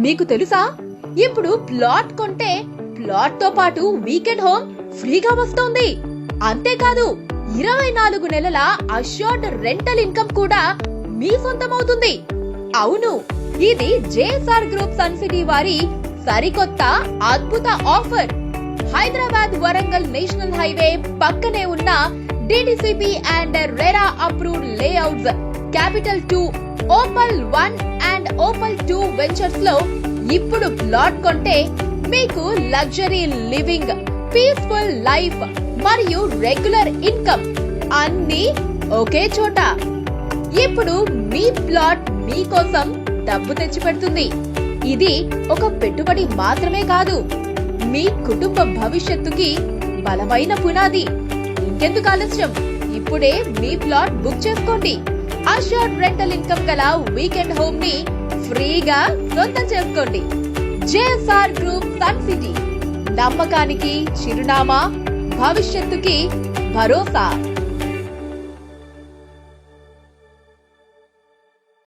మీకు తెలుసా, ఇప్పుడు ప్లాట్ కొంటే ప్లాట్ తో పాటు వీకెండ్ హోమ్ ఫ్రీగా వస్తోంది. అంతేకాదు 24 నెలల అష్యూర్డ్ రెంటల్ ఇన్కమ్ కూడా మీ సొంతమవుతుంది. అవును, ఇది జేఎస్ఆర్ గ్రూప్ సన్ సిటీ వారి సరికొత్త అద్భుత offer. Hyderabad Warangal national highway పక్కనే ఉన్న DTCP and RERA approved layouts capital 2, Opal 1 and Opal 2 ventures లో ఇప్పుడు ప్లాట్ కొంటే మీకు లగ్జరీ లివింగ్, పీస్ఫుల్ లైఫ్ మరియు రెగ్యులర్ ఇన్కమ్ అన్ని ఒకే చోట. ఇప్పుడు మీ ప్లాట్ మీకోసం డబ్బు తెచ్చిపెడుతుంది. ఇది ఒక పెట్టుబడి మాత్రమే కాదు, మీ కుటుంబ భవిష్యత్తుకి బలమైన పునాది. ఇంకెందుకు ఆలస్యం, ఇప్పుడే మీ ప్లాట్ బుక్ చేసుకోండి. అష్యూర్డ్ రెంటల్ ఇన్కమ్ గల వీకెండ్ హోమ్ ని ఫ్రీగా సొంతం చేసుకోండి. జేఎస్ఆర్ గ్రూప్ సన్ సిటీ, నమ్మకానికి చిరునామా, భవిష్యత్తుకి భరోసా.